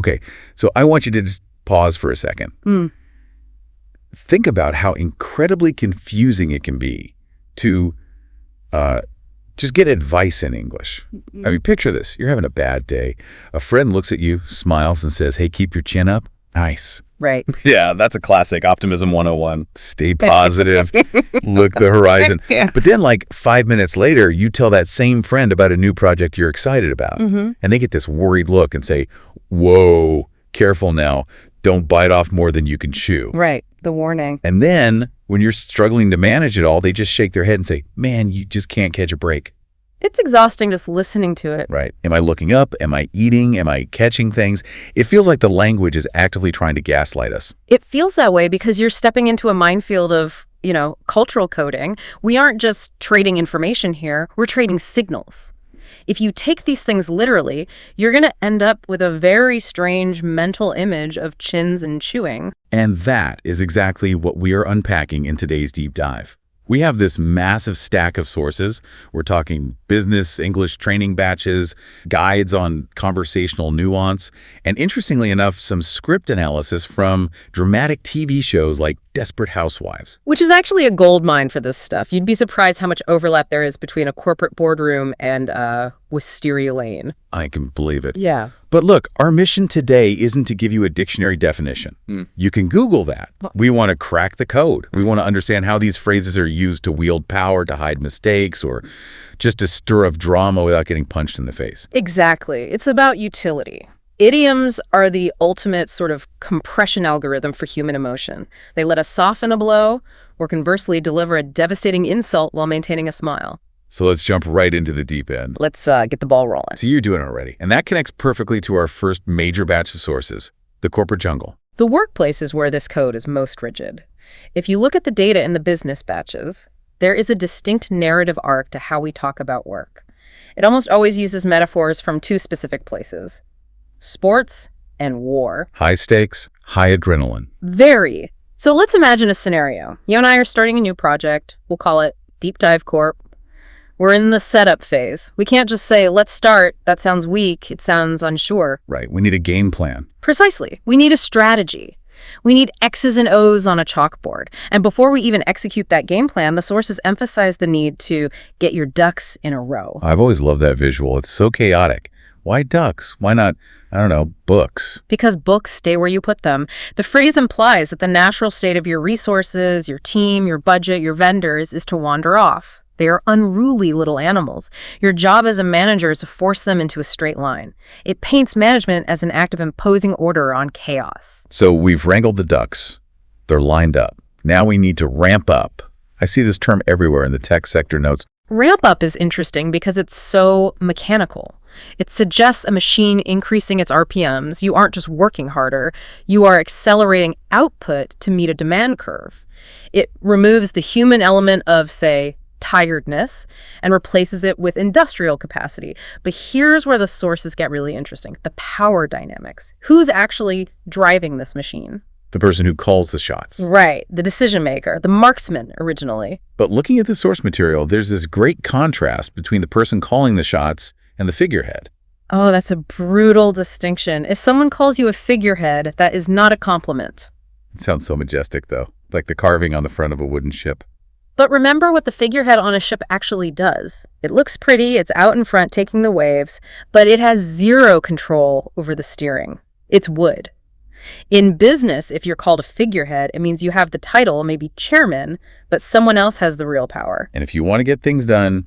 Okay, so I want you to just pause for a second. Think about how incredibly confusing it can be to just get advice in English. I mean, picture this. You're having a bad day. A friend looks at you, smiles, and says, hey, keep your chin up. Nice. Right. Yeah, that's a classic Optimism 101. Stay positive. Look the horizon. Yeah. But then like 5 minutes later, you tell that same friend about a new project you're excited about. And they get this worried look and say, whoa, careful now. Don't bite off more than you can chew. Right. The warning. And then when you're struggling to manage it all, they just shake their head and say, man, you just can't catch a break. It's exhausting just listening to it. Right. Am I looking up? Am I eating? Am I catching things? It feels like the language is actively trying to gaslight us. It feels that way because you're stepping into a minefield of, cultural coding. We aren't just trading information here. We're trading signals. If you take these things literally, you're going to end up with a very strange mental image of chins and chewing. And that is exactly what we are unpacking in today's deep dive. We have this massive stack of sources. We're talking business English training batches, guides on conversational nuance, and interestingly enough, some script analysis from dramatic TV shows like Desperate Housewives. Which is actually a goldmine for this stuff. You'd be surprised how much overlap there is between a corporate boardroom and Wisteria Lane. I can believe it. Yeah. But look, our mission today isn't to give you a dictionary definition. You can Google that. We want to crack the code. We want to understand how these phrases are used to wield power, to hide mistakes, or just to stir up drama without getting punched in the face. Exactly. It's about utility. Idioms are the ultimate sort of compression algorithm for human emotion. They let us soften a blow or conversely deliver a devastating insult while maintaining a smile. So let's jump right into the deep end. Let's get the ball rolling. So you're doing it already. And that connects perfectly to our first major batch of sources, the corporate jungle. The workplace is where this code is most rigid. If you look at the data in the business batches, there is a distinct narrative arc to how we talk about work. It almost always uses metaphors from two specific places: sports and war. High stakes, high adrenaline. Very. So let's imagine a scenario. You and I are starting a new project. We'll call it Deep Dive Corp. We're in the setup phase. We can't just say, let's start. That sounds weak. It sounds unsure. Right. We need a game plan. Precisely. We need a strategy. We need X's and O's on a chalkboard. And before we even execute that game plan, the sources emphasize the need to get your ducks in a row. I've always loved that visual. It's so chaotic. Why ducks? Why not, books? Because books stay where you put them. The phrase implies that the natural state of your resources, your team, your budget, your vendors is to wander off. They are unruly little animals. Your job as a manager is to force them into a straight line. It paints management as an act of imposing order on chaos. So we've wrangled the ducks. They're lined up. Now we need to ramp up. I see this term everywhere in the tech sector notes. Ramp up is interesting because it's so mechanical. It suggests a machine increasing its RPMs. You aren't just working harder. You are accelerating output to meet a demand curve. It removes the human element of, say, tiredness and replaces it with industrial capacity. But here's where the sources get really interesting. The power dynamics. Who's actually driving this machine? The person who calls the shots. Right. The decision maker. The marksman, originally. But looking at the source material, there's this great contrast between the person calling the shots and the figurehead. Oh, that's a brutal distinction. If someone calls you a figurehead, that is not a compliment. It sounds so majestic, though, like the carving on the front of a wooden ship. But remember what the figurehead on a ship actually does. It looks pretty, it's out in front taking the waves, but it has zero control over the steering. It's wood. In business, if you're called a figurehead, it means you have the title, maybe chairman, but someone else has the real power. And if you want to get things done,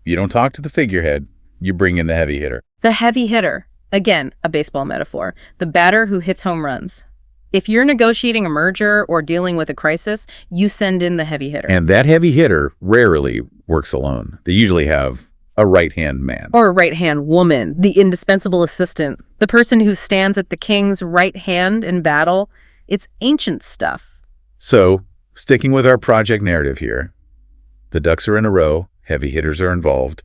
you don't talk to the figurehead, you bring in the heavy hitter. The heavy hitter. Again, a baseball metaphor. The batter who hits home runs. If you're negotiating a merger or dealing with a crisis, you send in the heavy hitter. And that heavy hitter rarely works alone. They usually have a right-hand man. Or a right-hand woman, the indispensable assistant, the person who stands at the king's right hand in battle. It's ancient stuff. So, sticking with our project narrative here, the ducks are in a row, heavy hitters are involved.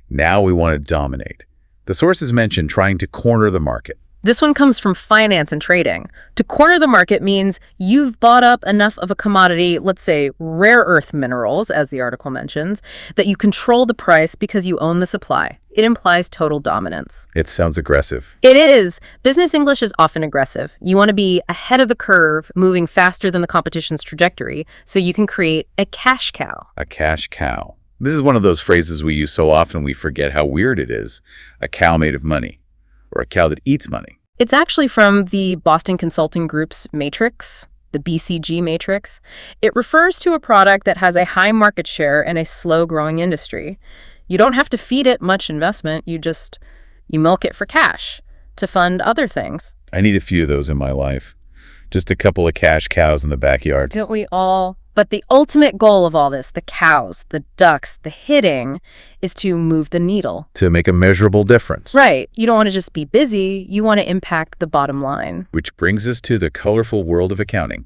Now we want to dominate. The sources mention trying to corner the market. This one comes from finance and trading. To corner the market means you've bought up enough of a commodity, let's say rare earth minerals, as the article mentions, that you control the price because you own the supply. It implies total dominance. It sounds aggressive. It is. Business English is often aggressive. You want to be ahead of the curve, moving faster than the competition's trajectory, so you can create a cash cow. A cash cow. This is one of those phrases we use so often we forget how weird it is. A cow made of money, or a cow that eats money. It's actually from the Boston Consulting Group's matrix, the BCG matrix. It refers to a product that has a high market share in a slow-growing industry. You don't have to feed it much investment. You milk it for cash to fund other things. I need a few of those in my life. Just a couple of cash cows in the backyard. Don't we all? But the ultimate goal of all this, the cows, the ducks, the hitting, is to move the needle. To make a measurable difference. Right. You don't want to just be busy. You want to impact the bottom line. Which brings us to the colorful world of accounting.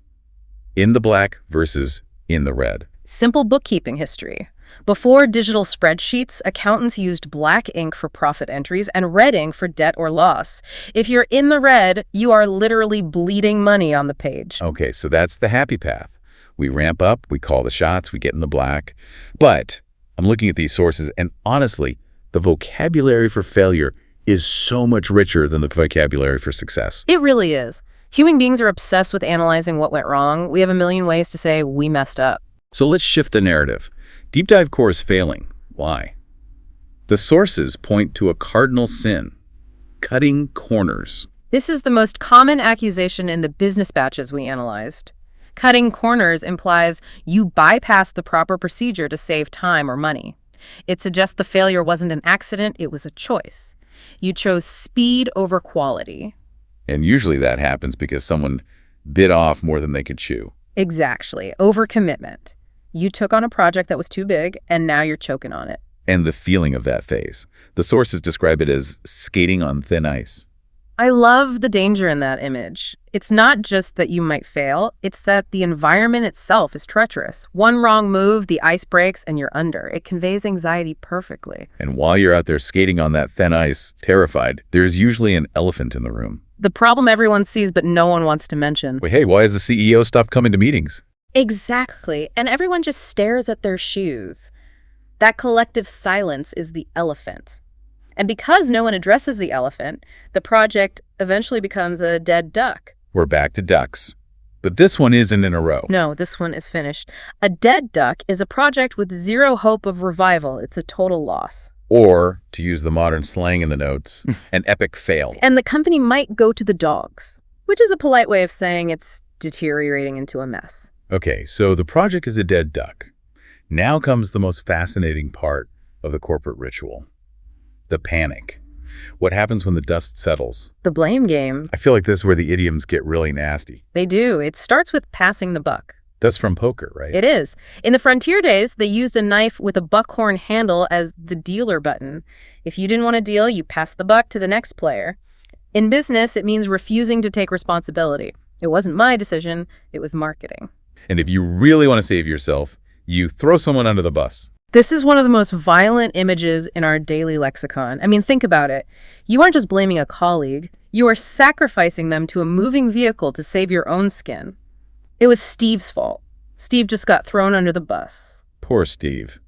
In the black versus in the red. Simple bookkeeping history. Before digital spreadsheets, accountants used black ink for profit entries and red ink for debt or loss. If you're in the red, you are literally bleeding money on the page. Okay, so that's the happy path. We ramp up, we call the shots, we get in the black. But I'm looking at these sources, and honestly, the vocabulary for failure is so much richer than the vocabulary for success. It really is. Human beings are obsessed with analyzing what went wrong. We have a million ways to say we messed up. So let's shift the narrative. Deep Dive Core is failing. Why? The sources point to a cardinal sin: cutting corners. This is the most common accusation in the business batches we analyzed. Cutting corners implies you bypass the proper procedure to save time or money. It suggests the failure wasn't an accident, it was a choice. You chose speed over quality. And usually that happens because someone bit off more than they could chew. Exactly. Overcommitment. You took on a project that was too big, and now you're choking on it. And the feeling of that phase. The sources describe it as skating on thin ice. I love the danger in that image. It's not just that you might fail, it's that the environment itself is treacherous. One wrong move, the ice breaks, and you're under. It conveys anxiety perfectly. And while you're out there skating on that thin ice, terrified, there's usually an elephant in the room. The problem everyone sees but no one wants to mention. Wait, hey, why has the CEO stopped coming to meetings? Exactly. And everyone just stares at their shoes. That collective silence is the elephant. And because no one addresses the elephant, the project eventually becomes a dead duck. We're back to ducks. But this one isn't in a row. No, this one is finished. A dead duck is a project with zero hope of revival. It's a total loss. Or, to use the modern slang in the notes, an epic fail. And the company might go to the dogs, which is a polite way of saying it's deteriorating into a mess. Okay, so the project is a dead duck. Now comes the most fascinating part of the corporate ritual. The panic. What happens when the dust settles? The blame game. I feel like this is where the idioms get really nasty. They do. It starts with passing the buck. That's from poker, right? It is. In the frontier days, they used a knife with a buckhorn handle as the dealer button. If you didn't want to deal, you passed the buck to the next player. In business, it means refusing to take responsibility. It wasn't my decision, it was marketing. And if you really want to save yourself, you throw someone under the bus. This is one of the most violent images in our daily lexicon. I mean, think about it. You aren't just blaming a colleague. You are sacrificing them to a moving vehicle to save your own skin. It was Steve's fault. Steve just got thrown under the bus. Poor Steve.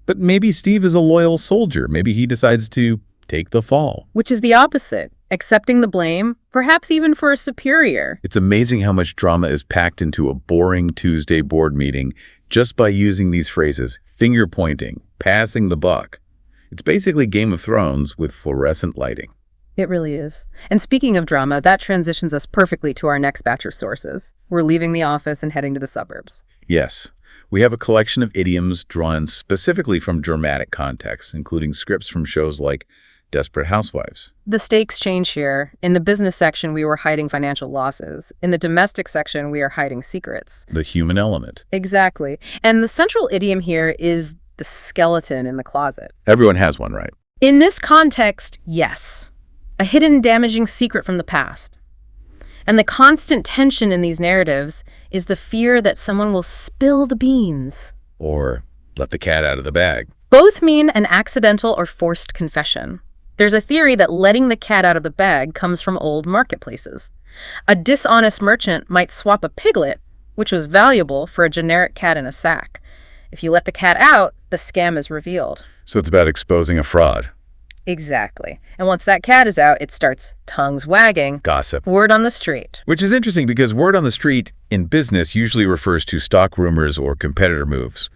But maybe Steve is a loyal soldier. Maybe he decides to take the fall. Which is the opposite. Accepting the blame, perhaps even for a superior. It's amazing how much drama is packed into a boring Tuesday board meeting just by using these phrases: finger pointing, passing the buck. It's basically Game of Thrones with fluorescent lighting. It really is. And speaking of drama, that transitions us perfectly to our next batch of sources. We're leaving the office and heading to the suburbs. Yes, we have a collection of idioms drawn specifically from dramatic contexts, including scripts from shows like Desperate Housewives. The stakes change here. In the business section, we were hiding financial losses. In the domestic section, we are hiding secrets. The human element. Exactly. And the central idiom here is the skeleton in the closet. Everyone has one, right? In this context, yes. A hidden damaging secret from the past. And the constant tension in these narratives is the fear that someone will spill the beans. Or let the cat out of the bag. Both mean an accidental or forced confession. There's a theory that letting the cat out of the bag comes from old marketplaces. A dishonest merchant might swap a piglet, which was valuable, for a generic cat in a sack. If you let the cat out, the scam is revealed. So it's about exposing a fraud. Exactly. And once that cat is out, it starts tongues wagging. Gossip. Word on the street. Which is interesting because word on the street in business usually refers to stock rumors or competitor moves.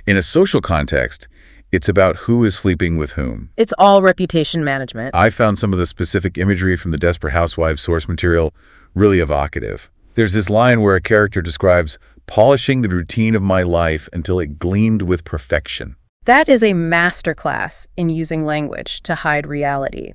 In a social context, it's about who is sleeping with whom. It's all reputation management. I found some of the specific imagery from the Desperate Housewives source material really evocative. There's this line where a character describes polishing the routine of my life until it gleamed with perfection. That is a masterclass in using language to hide reality.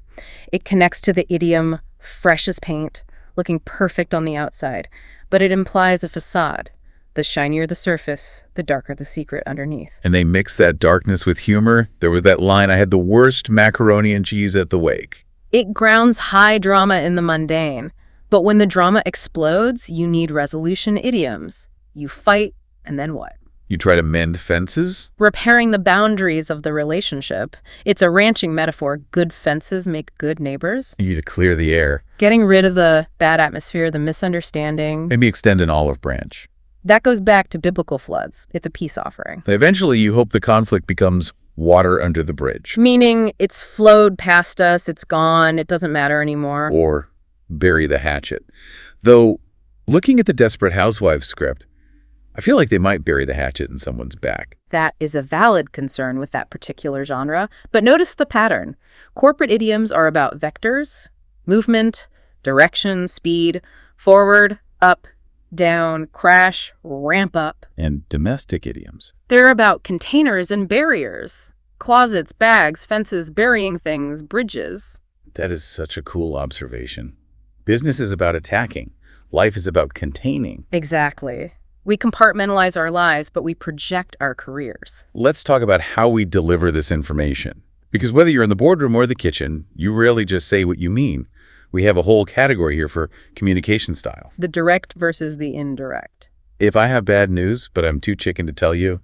It connects to the idiom fresh as paint, looking perfect on the outside, but it implies a facade. The shinier the surface, the darker the secret underneath. And they mix that darkness with humor. There was that line, I had the worst macaroni and cheese at the wake. It grounds high drama in the mundane. But when the drama explodes, you need resolution idioms. You fight, and then what? You try to mend fences? Repairing the boundaries of the relationship. It's a ranching metaphor. Good fences make good neighbors. You need to clear the air. Getting rid of the bad atmosphere, the misunderstanding. Maybe extend an olive branch. That goes back to biblical floods. It's a peace offering. Eventually, you hope the conflict becomes water under the bridge. Meaning it's flowed past us, it's gone, it doesn't matter anymore. Or bury the hatchet. Though, looking at the Desperate Housewives script, I feel like they might bury the hatchet in someone's back. That is a valid concern with that particular genre, but notice the pattern. Corporate idioms are about vectors, movement, direction, speed, forward, up, down, crash, ramp up. And domestic idioms. They're about containers and barriers. Closets, bags, fences, burying things, bridges. That is such a cool observation. Business is about attacking. Life is about containing. Exactly. We compartmentalize our lives, but we project our careers. Let's talk about how we deliver this information. Because whether you're in the boardroom or the kitchen, you rarely just say what you mean. We have a whole category here for communication styles. The direct versus the indirect. If I have bad news, but I'm too chicken to tell you,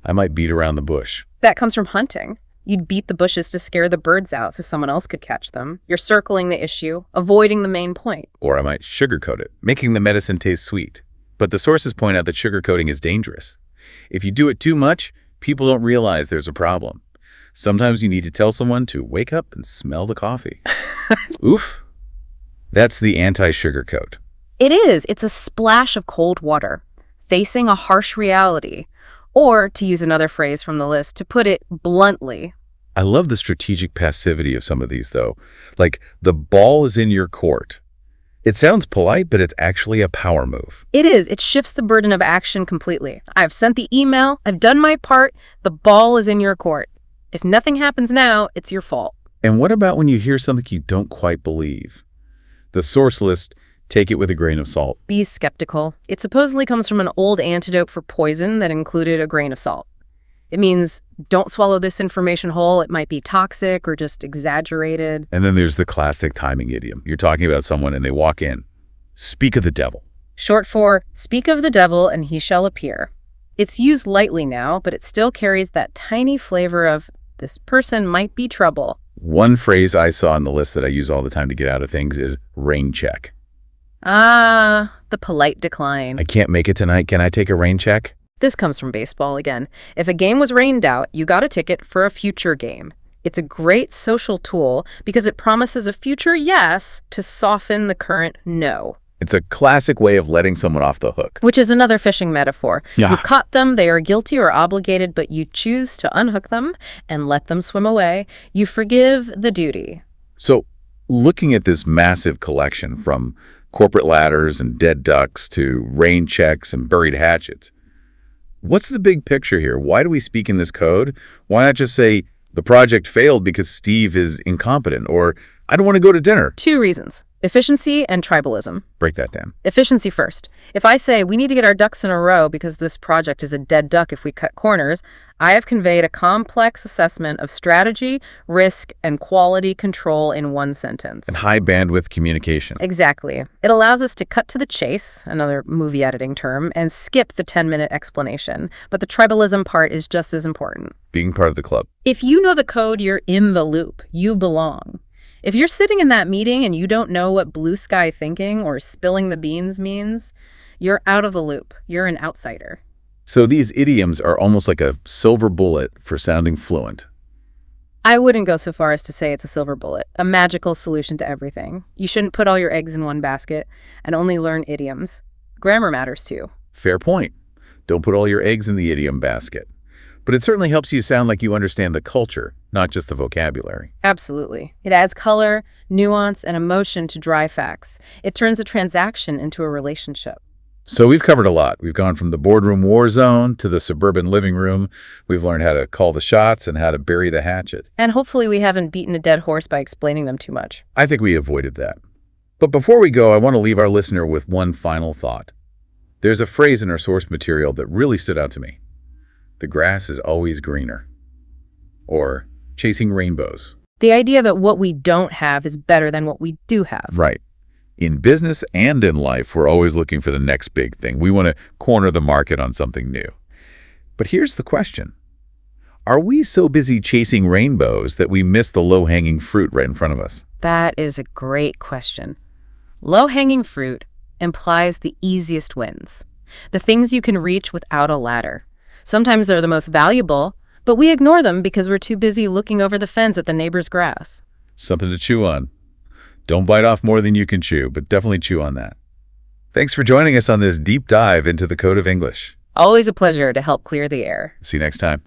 I might beat around the bush. That comes from hunting. You'd beat the bushes to scare the birds out so someone else could catch them. You're circling the issue, avoiding the main point. Or I might sugarcoat it, making the medicine taste sweet. But the sources point out that sugarcoating is dangerous. If you do it too much, people don't realize there's a problem. Sometimes you need to tell someone to wake up and smell the coffee. Oof. That's the anti-sugarcoat. It is. It's a splash of cold water, facing a harsh reality. Or, to use another phrase from the list, to put it bluntly. I love the strategic passivity of some of these, though. Like, the ball is in your court. It sounds polite, but it's actually a power move. It is. It shifts the burden of action completely. I've sent the email. I've done my part. The ball is in your court. If nothing happens now, it's your fault. And what about when you hear something you don't quite believe? The source list, take it with a grain of salt. Be skeptical. It supposedly comes from an old antidote for poison that included a grain of salt. It means don't swallow this information whole. It might be toxic or just exaggerated. And then there's the classic timing idiom. You're talking about someone and they walk in. Speak of the devil. Short for, speak of the devil and he shall appear. It's used lightly now, but it still carries that tiny flavor of this person might be trouble. One phrase I saw on the list that I use all the time to get out of things is rain check. Ah, the polite decline. I can't make it tonight. Can I take a rain check? This comes from baseball again. If a game was rained out, you got a ticket for a future game. It's a great social tool because it promises a future yes to soften the current no. It's a classic way of letting someone off the hook. Which is another fishing metaphor. Yeah. You've caught them, they are guilty or obligated, but you choose to unhook them and let them swim away. You forgive the duty. So, looking at this massive collection from corporate ladders and dead ducks to rain checks and buried hatchets, what's the big picture here? Why do we speak in this code? Why not just say, the project failed because Steve is incompetent, or I don't want to go to dinner? 2 reasons. Efficiency and tribalism. Break that down. Efficiency first. If I say we need to get our ducks in a row because this project is a dead duck if we cut corners, I have conveyed a complex assessment of strategy, risk, and quality control in one sentence. And high bandwidth communication. Exactly. It allows us to cut to the chase, another movie editing term, and skip the 10-minute explanation. But the tribalism part is just as important. Being part of the club. If you know the code, you're in the loop. You belong. If you're sitting in that meeting and you don't know what blue sky thinking or spilling the beans means, you're out of the loop. You're an outsider. So these idioms are almost like a silver bullet for sounding fluent. I wouldn't go so far as to say it's a silver bullet, a magical solution to everything. You shouldn't put all your eggs in one basket and only learn idioms. Grammar matters too. Fair point. Don't put all your eggs in the idiom basket. But it certainly helps you sound like you understand the culture, not just the vocabulary. Absolutely. It adds color, nuance, and emotion to dry facts. It turns a transaction into a relationship. So we've covered a lot. We've gone from the boardroom war zone to the suburban living room. We've learned how to call the shots and how to bury the hatchet. And hopefully we haven't beaten a dead horse by explaining them too much. I think we avoided that. But before we go, I want to leave our listener with one final thought. There's a phrase in our source material that really stood out to me. The grass is always greener. Or chasing rainbows. The idea that what we don't have is better than what we do have. Right. In business and in life, we're always looking for the next big thing. We want to corner the market on something new. But here's the question. Are we so busy chasing rainbows that we miss the low-hanging fruit right in front of us? That is a great question. Low-hanging fruit implies the easiest wins. The things you can reach without a ladder. Sometimes they're the most valuable, but we ignore them because we're too busy looking over the fence at the neighbor's grass. Something to chew on. Don't bite off more than you can chew, but definitely chew on that. Thanks for joining us on this deep dive into the Code of English. Always a pleasure to help clear the air. See you next time.